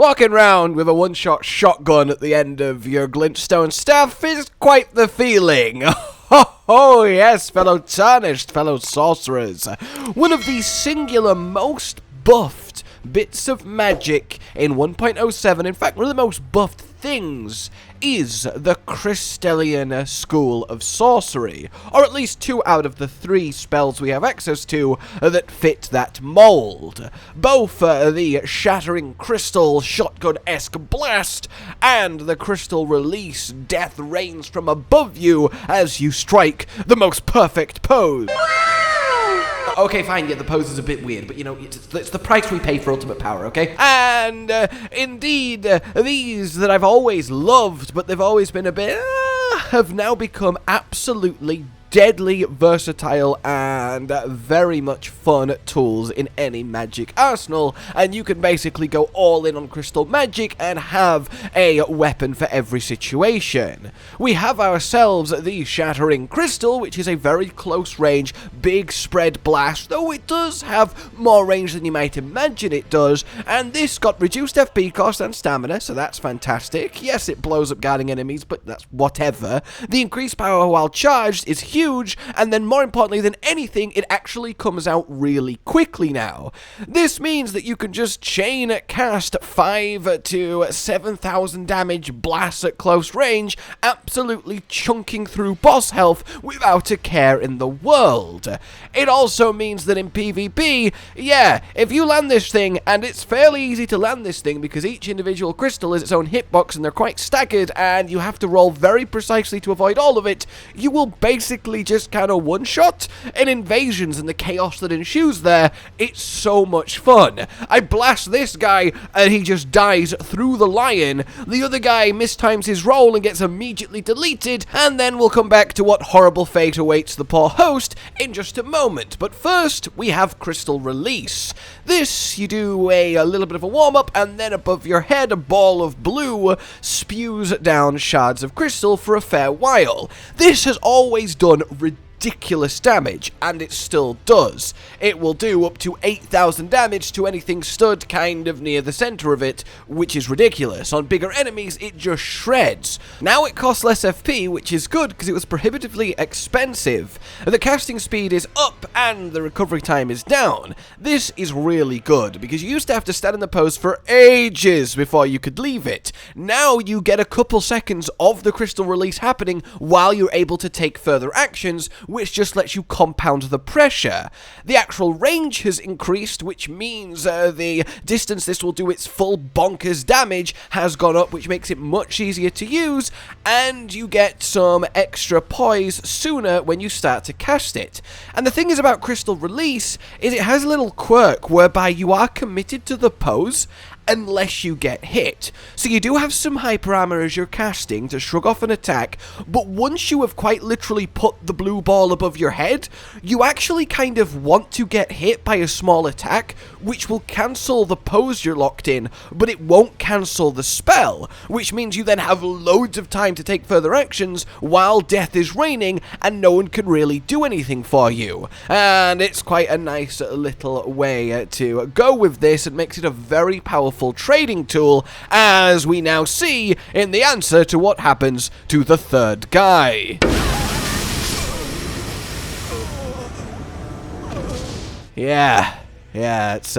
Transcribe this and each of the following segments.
Walking round with a one-shot shotgun at the end of your glintstone staff is quite the feeling. Oh yes, fellow tarnished, fellow sorcerers. One of the singular most buffed bits of magic in 1.07, in fact one of the most buffed things, is the Crystallian School of Sorcery, or at least 2 out of the 3 spells we have access to that fit that mold. Both the Shattering Crystal Shotgun-esque Blast and the Crystal Release Death Rains from above you as you strike the most perfect pose. Okay, fine, yeah, the pose is a bit weird, but you know, it's the price we pay for ultimate power, okay? And, indeed, these that I've always loved, but they've always been a bit, have now become absolutely deadly versatile and very much fun tools in any magic arsenal, and you can basically go all in on crystal magic and have a weapon for every situation. We have ourselves the Shattering Crystal, which is a very close range, big spread blast, though it does have more range than you might imagine it does, and this got reduced FP cost and stamina, so that's fantastic. Yes, it blows up guarding enemies, but that's whatever. The increased power while charged is huge, and then more importantly than anything, it actually comes out really quickly now. This means that you can just chain cast 5 to 7,000 damage blasts at close range, absolutely chunking through boss health without a care in the world. It also means that in PvP, yeah, if you land this thing, and it's fairly easy to land this thing because each individual crystal is its own hitbox and they're quite staggered and you have to roll very precisely to avoid all of it, you will basically just kind of one-shot in invasions and the chaos that ensues there. It's so much fun. I blast this guy and he just dies through the lion. The other guy mistimes his roll and gets immediately deleted, and then we'll come back to what horrible fate awaits the poor host in just a moment. But first, we have Crystal Release. This, you do a little bit of a warm-up, and then above your head, a ball of blue spews down shards of crystal for a fair while. This has always done ridiculous damage, and it still does. It will do up to 8,000 damage to anything stood kind of near the center of it, which is ridiculous. On bigger enemies, it just shreds. Now it costs less FP, which is good because it was prohibitively expensive. The casting speed is up and the recovery time is down. This is really good because you used to have to stand in the pose for ages before you could leave it. Now you get a couple seconds of the crystal release happening while you're able to take further actions, which just lets you compound the pressure. The actual range has increased, which means the distance this will do its full bonkers damage has gone up, which makes it much easier to use, and you get some extra poise sooner when you start to cast it. And the thing is about Crystal Release is it has a little quirk whereby you are committed to the pose unless you get hit. So you do have some hyper armor as you're casting to shrug off an attack, but once you have quite literally put the blue ball above your head, you actually kind of want to get hit by a small attack, which will cancel the pose you're locked in, but it won't cancel the spell, which means you then have loads of time to take further actions while death is raining and no one can really do anything for you. And it's quite a nice little way to go with this. It makes it a very powerful trading tool, as we now see in the answer to what happens to the third guy. Yeah, it's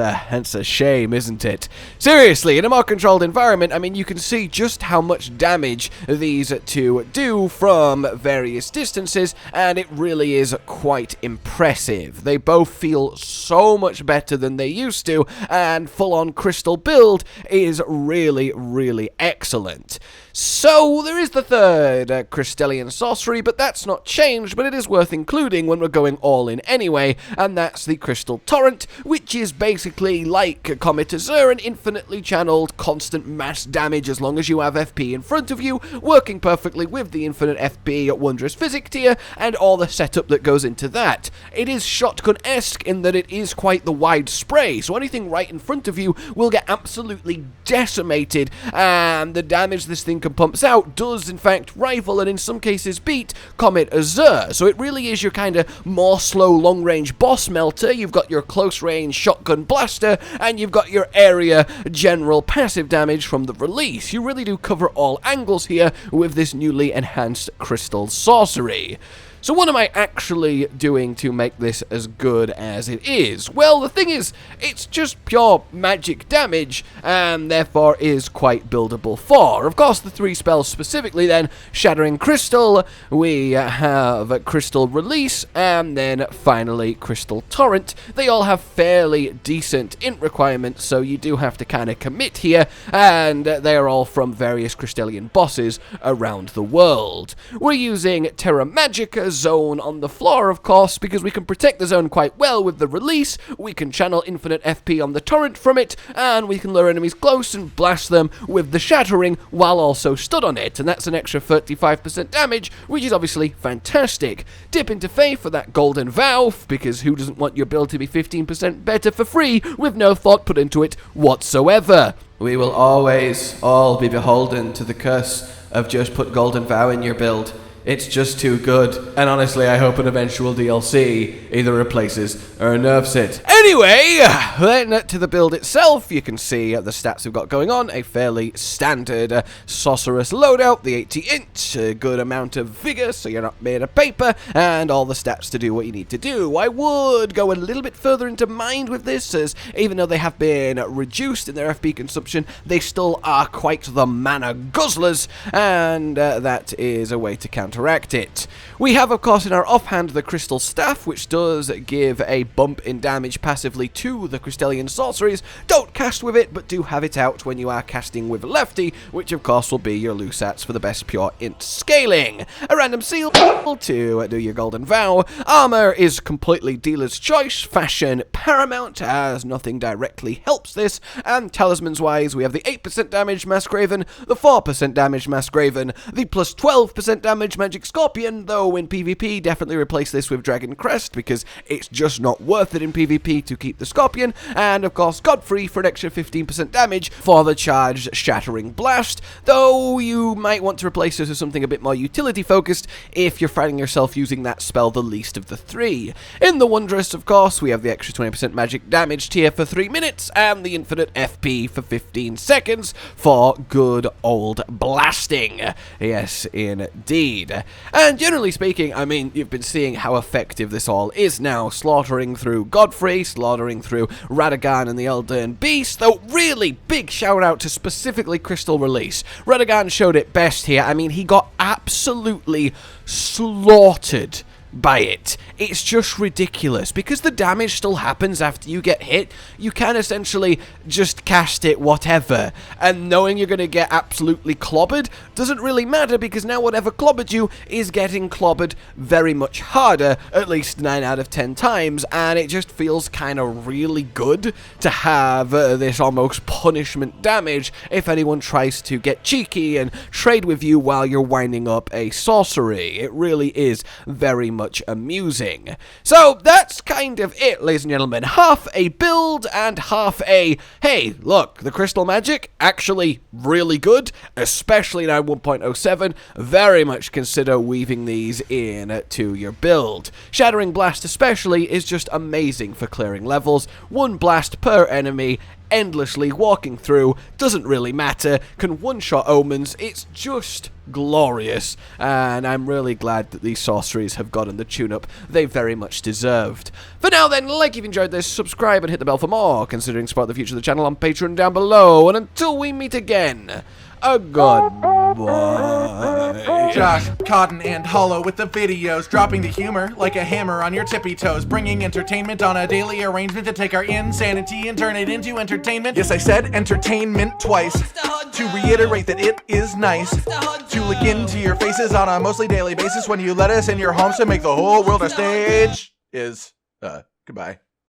a shame, isn't it? Seriously, in a more controlled environment, I mean, you can see just how much damage these two do from various distances, and it really is quite impressive. They both feel so much better than they used to, and full-on crystal build is really, really excellent. So, there is the third Crystallian Sorcery, but that's not changed, but it is worth including when we're going all in anyway, and that's the Crystal Torrent, which is basically like Comet Azure, an infinitely channeled, constant mass damage as long as you have FP in front of you, working perfectly with the infinite FP Wondrous Physic tier, and all the setup that goes into that. It is shotgun-esque in that it is quite the wide spray, so anything right in front of you will get absolutely decimated, and the damage this thing can pump out does in fact rival and in some cases beat Comet Azure. So it really is your kind of more slow long-range boss melter. You've got your close-range shotgun blaster, and you've got your area general passive damage from the release. You really do cover all angles here with this newly enhanced Crystal Sorcery. So what am I actually doing to make this as good as it is? Well, the thing is, it's just pure magic damage, and therefore is quite buildable for. Of course, the 3 spells specifically then, Shattering Crystal, we have Crystal Release, and then finally Crystal Torrent. They all have fairly decent int requirements, so you do have to kind of commit here, and they are all from various Crystallian bosses around the world. We're using Terra Magica zone on the floor, of course, because we can protect the zone quite well with the release. We can channel infinite FP on the torrent from it, and we can lure enemies close and blast them with the Shattering while also stood on it, and that's an extra 35% damage, which is obviously fantastic. Dip into Faith for that golden vow, because who doesn't want your build to be 15% better for free with no thought put into it whatsoever? We will always all be beholden to the curse of just put golden vow in your build. It's just too good, and honestly I hope an eventual DLC either replaces or nerfs it. Anyway, then to the build itself, you can see the stats we've got going on. A fairly standard sorceress loadout, the 80 int, a good amount of vigor so you're not made of paper, and all the stats to do what you need to do. I would go a little bit further into mind with this, as even though they have been reduced in their FP consumption, they still are quite the mana guzzlers, and that is a way to counteract it. We have, of course, in our offhand the Crystal Staff, which does give a bump in damage passively to the Crystallian sorceries. Don't cast with it, but do have it out when you are casting with Lefty, which of course will be your Lusats for the best pure int scaling. A random seal to do your golden vow. Armor is completely dealer's choice, fashion paramount, as nothing directly helps this, and talismans wise we have the 8% damage Mask Raven, the 4% damage Mask Raven, the plus 12% damage Magic Scorpion, though in PvP definitely replace this with Dragon Crest because it's just not worth it in PvP to keep the Scorpion, and of course Godfrey for an extra 15% damage for the charged Shattering Blast, though you might want to replace this with something a bit more utility focused if you're finding yourself using that spell the least of the 3. In the Wondrous, of course, we have the extra 20% magic damage tier for 3 minutes and the infinite FP for 15 seconds for good old blasting. Yes, indeed. And generally speaking, I mean, you've been seeing how effective this all is now, slaughtering through Godfrey, slaughtering through Radagon and the Elden Beast, though really big shout out to specifically Crystal Release. Radagon showed it best here. I mean, he got absolutely slaughtered by it. It's just ridiculous because the damage still happens after you get hit. You can essentially just cast it whatever, and knowing you're going to get absolutely clobbered doesn't really matter because now whatever clobbered you is getting clobbered very much harder, at least 9 out of 10 times, and it just feels kind of really good to have this almost punishment damage if anyone tries to get cheeky and trade with you while you're winding up a sorcery. It really is very much amusing. So that's kind of it, ladies and gentlemen. Half a build and half a, hey, look, the crystal magic, actually really good, especially now 1.07. Very much consider weaving these in to your build. Shattering Blast especially is just amazing for clearing levels. 1 blast per enemy, endlessly walking through, doesn't really matter, can one-shot omens, it's just glorious, and I'm really glad that these sorceries have gotten the tune-up they very much deserved. For now then, like if you enjoyed this, subscribe and hit the bell for more, considering support the future of the channel on Patreon down below, and until we meet again, a goodbye. Josh, Cotton, and Hollow with the videos, dropping the humor like a hammer on your tippy toes, bringing entertainment on a daily arrangement to take our insanity and turn it into entertainment. Yes, I said entertainment twice, to reiterate that it is nice to look into your faces on a mostly daily basis when you let us in your homes to make the whole world a stage. Goodbye.